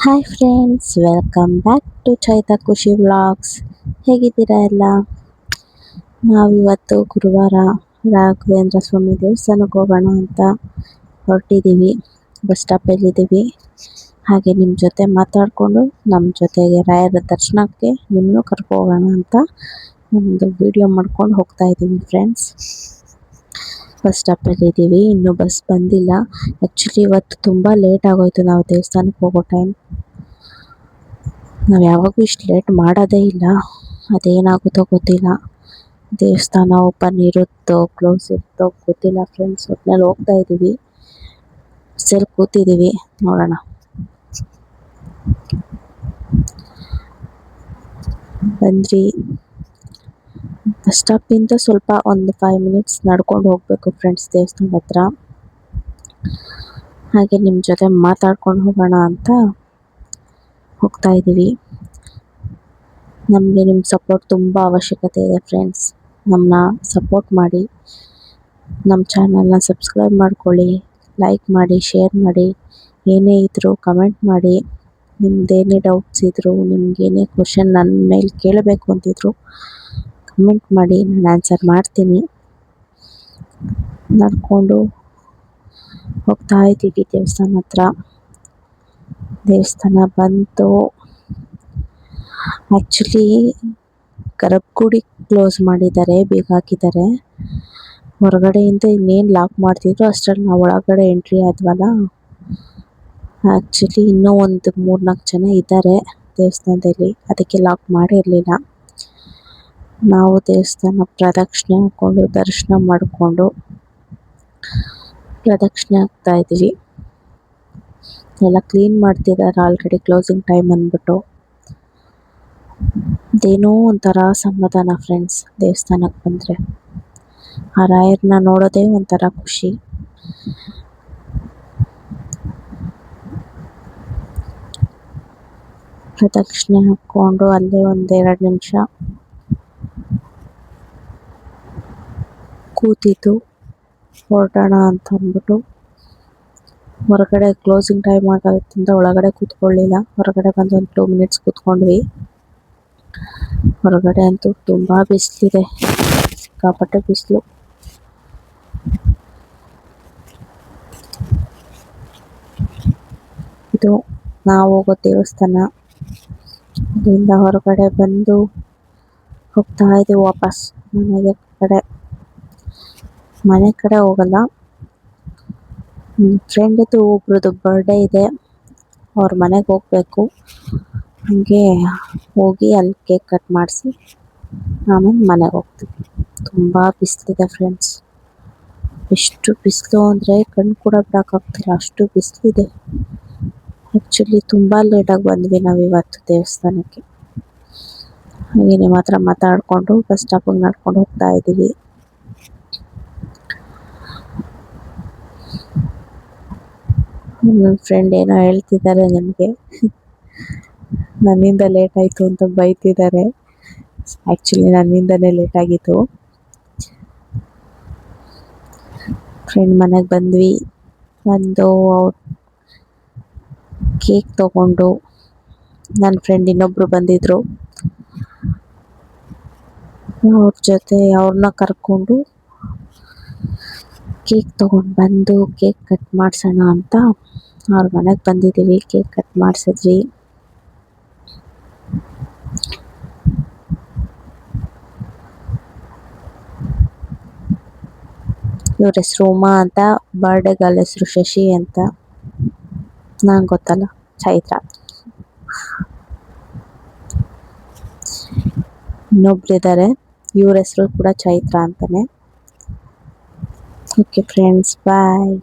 Hi friends, welcome back to Chaitha Khushi vlogs. ಹೇಗಿದ್ದೀರಾ ಎಲ್ಲ? ನಾವಿವತ್ತು ಗುರುವಾರ ರಾಘವೇಂದ್ರ ಸ್ವಾಮಿ ದೇವಸ್ಥಾನಕ್ಕೆ ಹೋಗೋಣ ಅಂತ ಹೊರಟಿದ್ದೀವಿ. ಬಸ್ ಸ್ಟಾಪಲ್ಲಿದ್ದೀವಿ. ಹಾಗೆ ನಿಮ್ಮ ಜೊತೆ ಮಾತಾಡಿಕೊಂಡು ನಮ್ಮ ಜೊತೆಗೆ ರಾಯರ ದರ್ಶನಕ್ಕೆ ನಿಮ್ಮನ್ನು ಕರ್ಕೋಗೋಣ ಅಂತ ಒಂದು ವಿಡಿಯೋ ಮಾಡ್ಕೊಂಡು ಹೋಗ್ತಾ ಇದ್ದೀವಿ ಫ್ರೆಂಡ್ಸ್. ಬಸ್ ಸ್ಟಾಪಲ್ಲಿದ್ದೀವಿ, ಇನ್ನೂ ಬಸ್ ಬಂದಿಲ್ಲ. ಆ್ಯಕ್ಚುಲಿ ಇವತ್ತು ತುಂಬ ಲೇಟ್ ಆಗೋಯ್ತು. ನಾವು ದೇವಸ್ಥಾನಕ್ಕೆ ಹೋಗೋ ಟೈಮ್ ನಾವು ಯಾವಾಗೂ ಇಷ್ಟು ಲೇಟ್ ಮಾಡೋದೇ ಇಲ್ಲ. ಅದೇನಾಗುತ್ತೋ ಗೊತ್ತಿಲ್ಲ. ದೇವಸ್ಥಾನ ಓಪನ್ ಇರುತ್ತೋ ಕ್ಲೋಸ್ ಇರುತ್ತೋ ಗೊತ್ತಿಲ್ಲ ಫ್ರೆಂಡ್ಸ್. ಒಟ್ಟಿನಲ್ಲಿ ಹೋಗ್ತಾ ಇದ್ದೀವಿ. ಬಸ್ಸಲ್ಲಿ ಕೂತಿದ್ದೀವಿ, ನೋಡೋಣ. ಬಂದ್ರಿ. ಬಸ್ ಸ್ಟಾಪಿಂದ ಸ್ವಲ್ಪ ಒಂದು 5 ಮಿನಿಟ್ಸ್ ನಡ್ಕೊಂಡು ಹೋಗಬೇಕು ಫ್ರೆಂಡ್ಸ್ ದೇವಸ್ಥಾನದ ಹತ್ರ. ಹಾಗೆ ನಿಮ್ಮ ಜೊತೆ ಮಾತಾಡ್ಕೊಂಡು ಹೋಗೋಣ ಅಂತ ಹೋಗ್ತಾ ಇದ್ದೀವಿ. ನಮಗೆ ನಿಮ್ಮ ಸಪೋರ್ಟ್ ತುಂಬ ಅವಶ್ಯಕತೆ ಇದೆ ಫ್ರೆಂಡ್ಸ್. ನಮ್ಮನ್ನ ಸಪೋರ್ಟ್ ಮಾಡಿ, ನಮ್ಮ ಚಾನಲ್ನ ಸಬ್ಸ್ಕ್ರೈಬ್ ಮಾಡ್ಕೊಳ್ಳಿ, ಲೈಕ್ ಮಾಡಿ, ಶೇರ್ ಮಾಡಿ. ಏನೇ ಇದ್ದರೂ ಕಮೆಂಟ್ ಮಾಡಿ. ನಿಮ್ಮದೇನೇ ಡೌಟ್ಸ್ ಇದ್ದರೂ, ನಿಮಗೇನೇ ಕ್ವಶನ್ ನನ್ನ ಮೇಲೆ ಕೇಳಬೇಕು ಅಂತಿದ್ರು ಕಮೆಂಟ್ ಮಾಡಿ, ನಾನು ಆನ್ಸರ್ ಮಾಡ್ತೀನಿ. ನಡ್ಕೊಂಡು ಹೋಗ್ತಾ ಇದ್ದೀವಿ ದೇವಸ್ಥಾನ ಹತ್ರ. ದೇವಸ್ಥಾನ ಬಂತು. ಆ್ಯಕ್ಚುಲಿ ಗರ್ಭಗುಡಿ ಕ್ಲೋಸ್ ಮಾಡಿದ್ದಾರೆ, ಬೀಗ ಹಾಕಿದ್ದಾರೆ. ಹೊರಗಡೆಯಿಂದ ಇನ್ನೇನು ಲಾಕ್ ಮಾಡ್ತಿದ್ರು ಅಷ್ಟರಲ್ಲಿ ನಾವು ಒಳಗಡೆ ಎಂಟ್ರಿ ಆದ್ವಲ್ಲ. ಆ್ಯಕ್ಚುಲಿ ಇನ್ನೂ ಒಂದು 3-4 ಜನ ಇದ್ದಾರೆ ದೇವಸ್ಥಾನದಲ್ಲಿ, ಅದಕ್ಕೆ ಲಾಕ್ ಮಾಡಿರಲಿಲ್ಲ. ನಾವು ದೇವಸ್ಥಾನ ಪ್ರದಕ್ಷಿಣೆ ಹಾಕ್ಕೊಂಡು ದರ್ಶನ ಮಾಡಿಕೊಂಡು ಪ್ರದಕ್ಷಿಣೆ ಆಗ್ತಾ ಇದ್ದೀವಿ. ಎಲ್ಲ ಕ್ಲೀನ್ ಮಾಡ್ತಿದ್ದಾರೆ ಆಲ್ರೆಡಿ, ಕ್ಲೋಸಿಂಗ್ ಟೈಮ್ ಅಂದ್ಬಿಟ್ಟು. ಅದೇನೋ ಒಂಥರ ಸಮಾಧಾನ ಫ್ರೆಂಡ್ಸ್ ದೇವಸ್ಥಾನಕ್ಕೆ ಬಂದರೆ. ಆ ರಾಯರನ್ನ ನೋಡೋದೇ ಒಂಥರ ಖುಷಿ. ಪ್ರದಕ್ಷಿಣೆ ಹಾಕ್ಕೊಂಡು ಅಲ್ಲೇ 1-2 ನಿಮಿಷ ಕೂತಿದ್ದು ಹೊರಡೋಣ ಅಂತ ಅಂದ್ಬಿಟ್ಟು. ಹೊರಗಡೆ ಕ್ಲೋಸಿಂಗ್ ಟೈಮ್ ಆಗೋದ್ರಿಂದ ಒಳಗಡೆ ಕೂತ್ಕೊಳ್ಳಿಲ್ಲ. ಹೊರಗಡೆ ಬಂದು ಒಂದು 2 ಮಿನಿಟ್ಸ್ ಕೂತ್ಕೊಂಡ್ವಿ. ಹೊರಗಡೆ ಅಂತೂ ತುಂಬ ಬಿಸಿಲಿದೆ, ಸಿಕ್ಕಾಪಟ್ಟೆ ಬಿಸಿಲು. ಇದು ನಾವು ಹೋಗೋ ದೇವಸ್ಥಾನ. ಅಲ್ಲಿಂದ ಹೊರಗಡೆ ಬಂದು ಹೋಗ್ತಾ ಇದ್ದೀವಿ ವಾಪಸ್ ಮನೆ ಕಡೆ ಹೋಗಲ್ಲ. ಫ್ರೆಂಡ್ದು ಒಬ್ರದ್ದು ಬರ್ಡೇ ಇದೆ, ಅವ್ರ ಮನೆಗೆ ಹೋಗಬೇಕು. ಹಾಗೆ ಹೋಗಿ ಅಲ್ಲಿ ಕೇಕ್ ಕಟ್ ಮಾಡಿಸಿ ಆಮೇಲೆ ಮನೆಗೆ ಹೋಗ್ತೀವಿ. ತುಂಬ ಬಿಸಿಲಿದೆ ಫ್ರೆಂಡ್ಸ್. ಎಷ್ಟು ಬಿಸಿಲು ಅಂದರೆ ಕಣ್ಣು ಕೂಡ ಬಿಡೋಕ್ಕಾಗ್ತಿಲ್ಲ, ಅಷ್ಟು ಬಿಸಿಲಿದೆ. ಆ್ಯಕ್ಚುಲಿ ತುಂಬ ಲೇಟಾಗಿ ಬಂದ್ವಿ ನಾವು ಇವತ್ತು ದೇವಸ್ಥಾನಕ್ಕೆ. ಹಾಗೆ ನಿಮ್ಮ ಹತ್ರ ಮಾತಾಡಿಕೊಂಡು ಬಸ್ ಸ್ಟಾಪಿಗೆ ನಡ್ಕೊಂಡು ಹೋಗ್ತಾ ಇದ್ದೀವಿ. ನನ್ನ ಫ್ರೆಂಡ್ ಏನೋ ಹೇಳ್ತಿದ್ದಾರೆ ನಿಮಗೆ, ನನ್ನಿಂದ ಲೇಟ್ ಆಯಿತು ಅಂತ ಬೈತಿದ್ದಾರೆ. ಆ್ಯಕ್ಚುಲಿ ನನ್ನಿಂದನೇ ಲೇಟ್ ಆಗಿತ್ತು. ಫ್ರೆಂಡ್ ಮನೆಗೆ ಬಂದ್ವಿ. ಬಂದು ಅವ್ರು ಕೇಕ್ ತೊಗೊಂಡು, ನನ್ನ ಫ್ರೆಂಡ್ ಇನ್ನೊಬ್ಬರು ಬಂದಿದ್ದರು, ಅವ್ರ ಜೊತೆ ಅವ್ರನ್ನ ಕರ್ಕೊಂಡು ಕೇಕ್ ತೊಗೊಂಡು ಬಂದು ಕೇಕ್ ಕಟ್ ಮಾಡಿಸೋಣ ಅಂತ ಅವ್ರ ಮನೆಗೆ ಬಂದಿದ್ದೀವಿ. ಕೇಕ್ ಕಟ್ ಮಾಡಿಸಿದ್ವಿ. ಇವ್ರ ಹೆಸರು ಉಮಾ ಅಂತ, ಬರ್ಡೇ ಗರ್ಲ್ ಹೆಸರು ಶಶಿ ಅಂತ. ನಂಗೆ ಗೊತ್ತಲ್ಲ, ಚೈತ್ರ. ಇನ್ನೊಬ್ರಿದ್ದಾರೆ, ಇವ್ರ ಹೆಸರು ಕೂಡ ಚೈತ್ರ ಅಂತಾನೆ. ಓಕೆ ಫ್ರೆಂಡ್ಸ್, ಬಾಯ್.